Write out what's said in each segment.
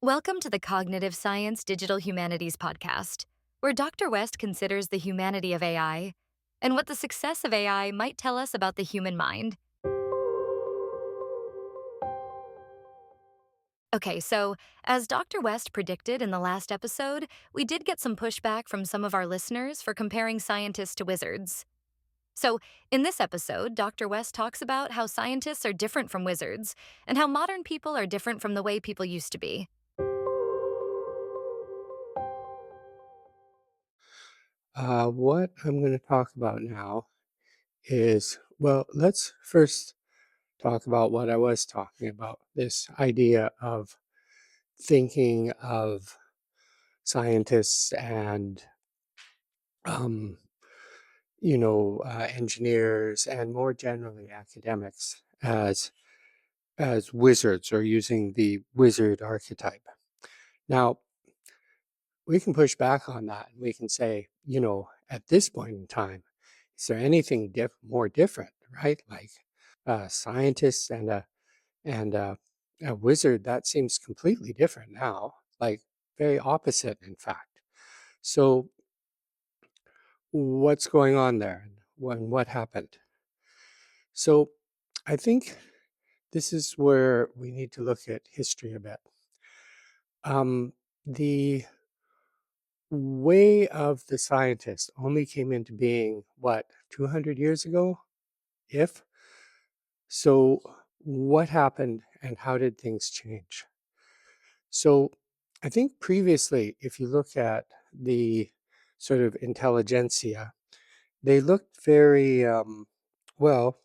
Welcome to the Cognitive Science Digital Humanities Podcast, where Dr. West considers the humanity of AI and what the success of AI might tell us about the human mind. Okay, so as Dr. West predicted in the last episode, we did get some pushback from some of our listeners for comparing scientists to wizards. So, in this episode, Dr. West talks about how scientists are different from wizards and how modern people are different from the way people used to be. What I'm going to talk about now is, well, let's first talk about what I was talking about, this idea of thinking of scientists and, um, engineers and more generally academics as wizards or using the wizard archetype. Now, we can push back on that and we can say, at this point in time, is there anything more different, right? Like scientists and a wizard, that seems completely different now, like very opposite, in fact. So, what's going on there? And what happened? So, I think this is where we need to look at history a bit. The way of the scientist only came into being, what, 200 years ago, if? So, what happened and how did things change? So, I think previously, if you look at the sort of intelligentsia, they looked very, well,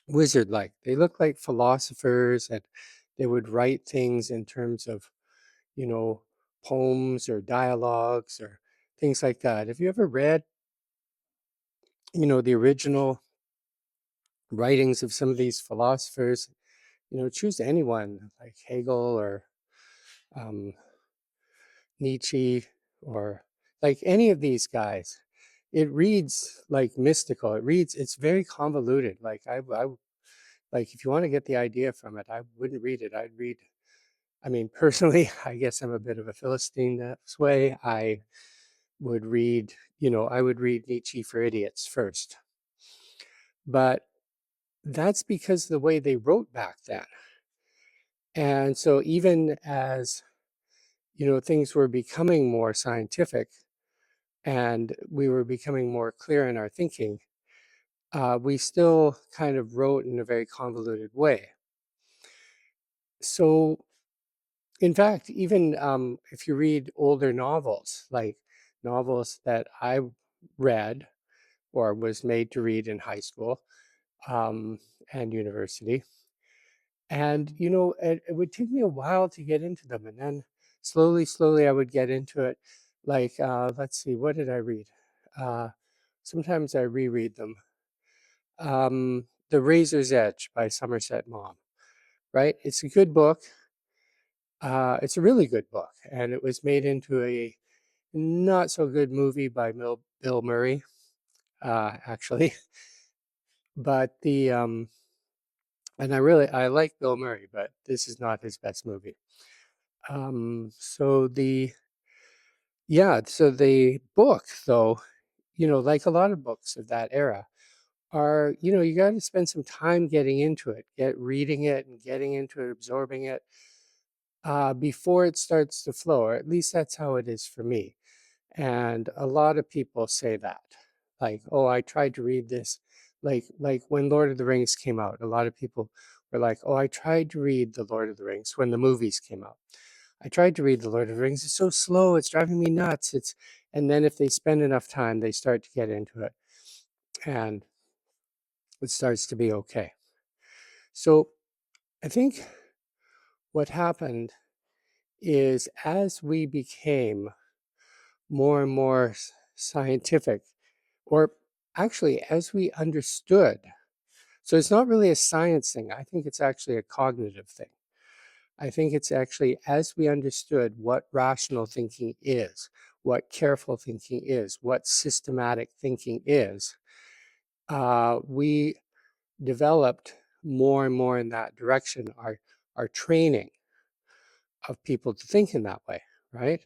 wizard like. They looked like philosophers and they would write things in terms of, you know, poems or dialogues or things like that. Have you ever read, the original writings of some of these philosophers? Choose anyone like Hegel or um, Nietzsche or like any of these guys. It reads like mystical. It's very convoluted. Like if you want to get the idea from it, I wouldn't read it. I mean, personally, I guess I'm a bit of a Philistine that way. I would read Nietzsche for Idiots first. But that's because the way they wrote back then. And so even as, things were becoming more scientific and we were becoming more clear in our thinking, we still kind of wrote in a very convoluted way. So, in fact, even if you read older novels, like novels that I read or was made to read in high school um, and university, and it would take me a while to get into them, and then slowly, I would get into it. Like, let's see, what did I read? Uh, Sometimes I reread them. The Razor's Edge by Somerset Maugham, right? It's a good book. It's a really good book, and it was made into a not so good movie by Bill Murray, actually. But and I like Bill Murray, but this is not his best movie. So the book, though, like a lot of books of that era, are you got to spend some time getting into it, get reading it and getting into it, absorbing it before it starts to flow, or at least that's how it is for me. And a lot of people say that, like, oh, I tried to read this, like when Lord of the Rings came out, a lot of people were like, oh, I tried to read the Lord of the Rings when the movies came out. I tried to read the Lord of the Rings. It's so slow. It's driving me nuts. And then if they spend enough time, they start to get into it, and it starts to be okay. So I think what happened is as we became more and more scientific, or actually as we understood, so it's not really a science thing. I think it's actually a cognitive thing. I think it's actually as we understood what rational thinking is, what careful thinking is, what systematic thinking is, we developed more and more in that direction. Our training of people to think in that way, right?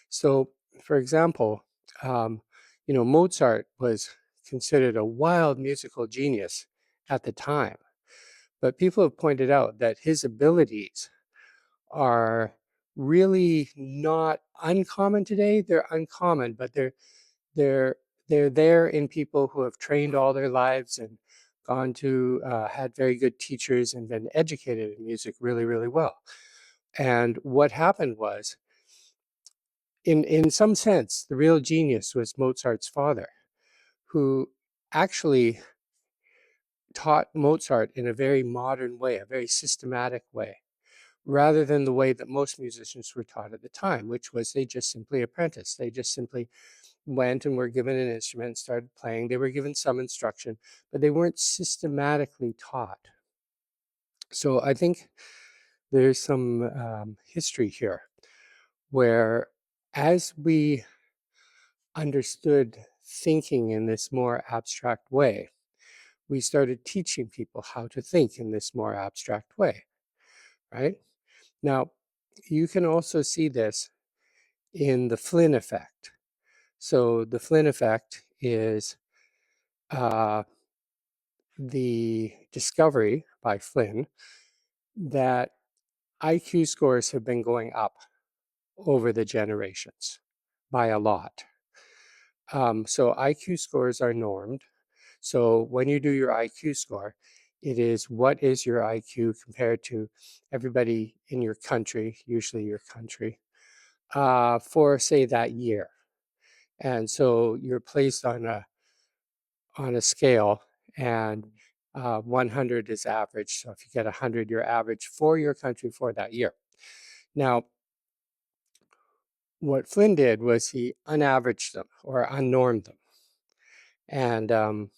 So, for example, um, Mozart was considered a wild musical genius at the time, but people have pointed out that his abilities are really not uncommon today. They're uncommon, but they're they're there in people who have trained all their lives and gone to had very good teachers and been educated in music really, really well. And what happened was, in some sense, the real genius was Mozart's father, who actually taught Mozart in a very modern way, a very systematic way, rather than the way that most musicians were taught at the time, which was they just simply apprenticed. They just simply went and were given an instrument and started playing. They were given some instruction, but they weren't systematically taught. So I think there's some history here where, as we understood thinking in this more abstract way, we started teaching people how to think in this more abstract way, right? Now, you can also see this in the Flynn effect. So the Flynn effect is the discovery by Flynn that IQ scores have been going up over the generations by a lot. So IQ scores are normed. So when you do your IQ score, it is what is your IQ compared to everybody in your country, usually your country, for say that year. And so you're placed on a scale, and 100 is average. So if you get 100, you're average for your country for that year. Now, what Flynn did was he unaveraged them or unnormed them. And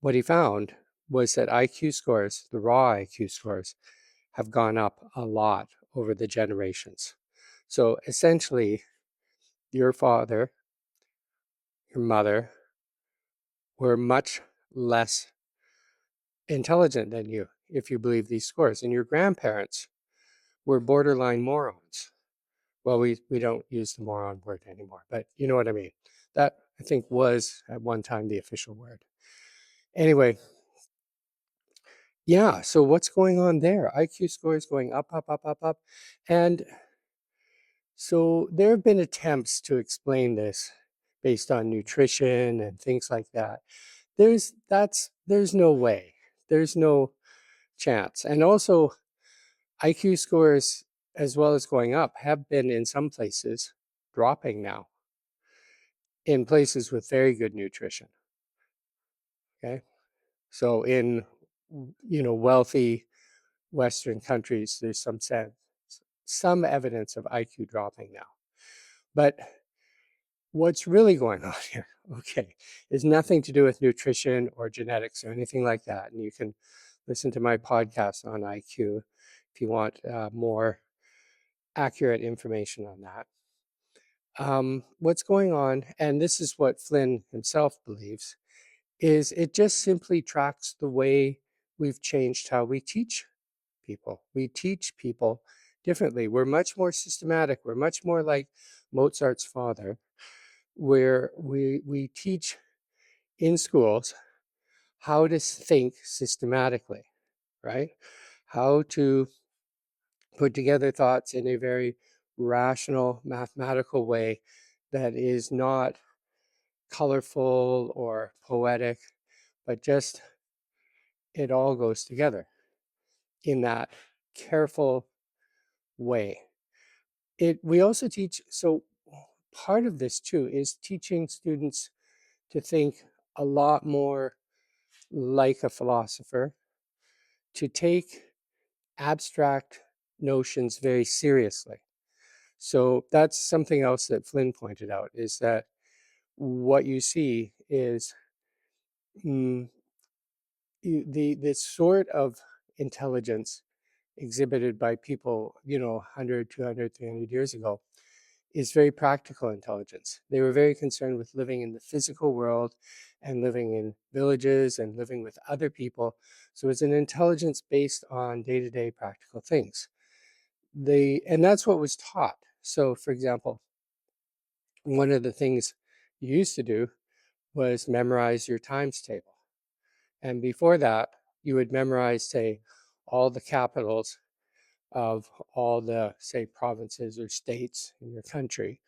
what he found was that IQ scores, the raw IQ scores, have gone up a lot over the generations. So essentially, your father, your mother were much less intelligent than you, if you believe these scores. And your grandparents were borderline morons. Well, we don't use the moron word anymore, but you know what I mean. That, I think, was at one time the official word. Anyway, yeah, so what's going on there? IQ scores going up, up, up, up, up. And so there have been attempts to explain this based on nutrition and things like that. There's no way. There's no chance. And also IQ scores, as well as going up, have been in some places dropping now in places with very good nutrition. Okay. So in wealthy Western countries, there's some evidence of IQ dropping now. But what's really going on here, okay, is nothing to do with nutrition or genetics or anything like that. And you can listen to my podcast on IQ if you want more accurate information on that. What's going on, and this is what Flynn himself believes, is it just simply tracks the way we've changed how we teach people. We teach people differently. We're much more systematic. We're much more like Mozart's father, where we teach in schools how to think systematically, right? How to put together thoughts in a very rational, mathematical way that is not colorful or poetic, but just it all goes together in that careful way. We also teach, so part of this too is teaching students to think a lot more like a philosopher, to take abstract notions very seriously. So that's something else that Flynn pointed out, is that what you see is mm, the sort of intelligence exhibited by people, 100, 200, 300 years ago is very practical intelligence. They were very concerned with living in the physical world and living in villages and living with other people. So it's an intelligence based on day-to-day practical things. and that's what was taught. So, for example, one of the things you used to do was memorize your times table. And before that, you would memorize, say, all the capitals of all the, say, provinces or states in your country.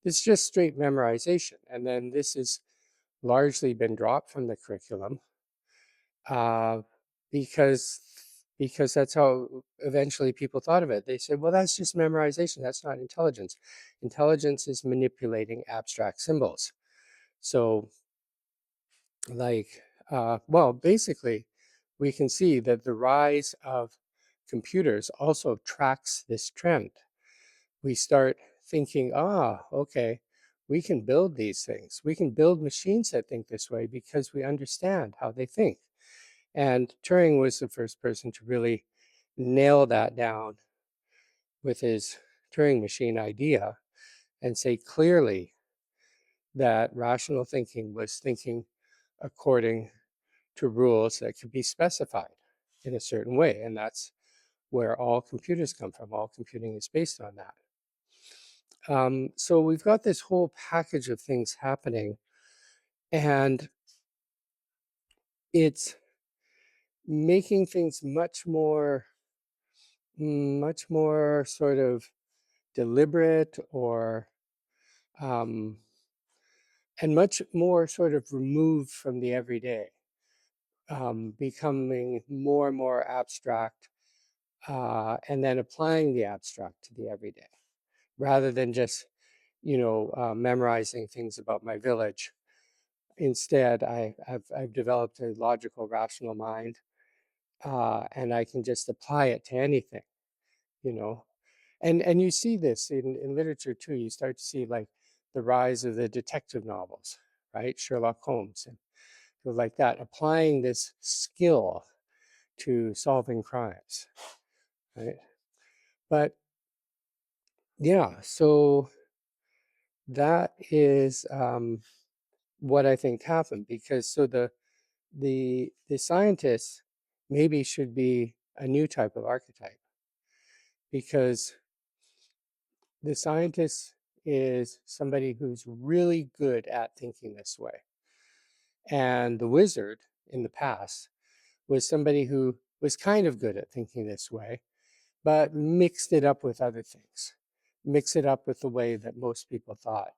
It's just straight memorization. And then this has largely been dropped from the curriculum uh, because that's how eventually people thought of it. They said, well, that's just memorization. That's not intelligence. Intelligence is manipulating abstract symbols. So, like, well, basically, we can see that the rise of computers also tracks this trend. We start thinking, okay, we can build these things. We can build machines that think this way because we understand how they think. And Turing was the first person to really nail that down with his Turing machine idea and say clearly that rational thinking was thinking according to rules that could be specified in a certain way. And that's where all computers come from. All computing is based on that. So we've got this whole package of things happening, and it's making things much more sort of deliberate or um, and much more sort of removed from the everyday, becoming more and more abstract, and then applying the abstract to the everyday rather than just memorizing things about my village. Instead, I've developed a logical, rational mind, and I can just apply it to anything, you know. And you see this in literature too. You start to see like the rise of the detective novels, right? Sherlock Holmes and people like that, applying this skill to solving crimes, right? But yeah, so that is what I think happened because so the scientists maybe should be a new type of archetype because the scientist is somebody who's really good at thinking this way. And the wizard in the past was somebody who was kind of good at thinking this way, but mixed it up with other things, mix it up with the way that most people thought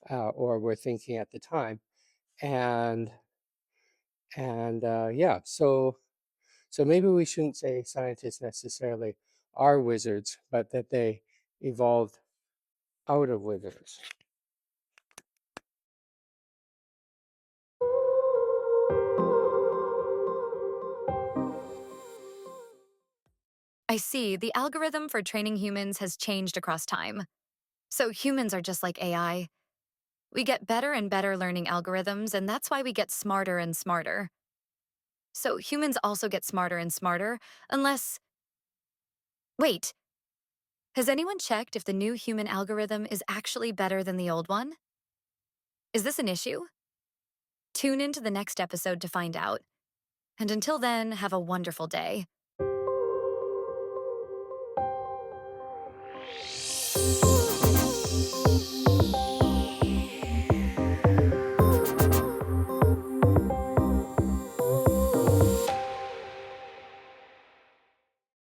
or were thinking at the time. And yeah, so maybe we shouldn't say scientists necessarily are wizards, but that they evolved out of wizards. I see, the algorithm for training humans has changed across time. So humans are just like AI. We get better and better learning algorithms, and that's why we get smarter and smarter. So humans also get smarter and smarter, unless. Wait, has anyone checked if the new human algorithm is actually better than the old one? Is this an issue? Tune into the next episode to find out. And until then, have a wonderful day.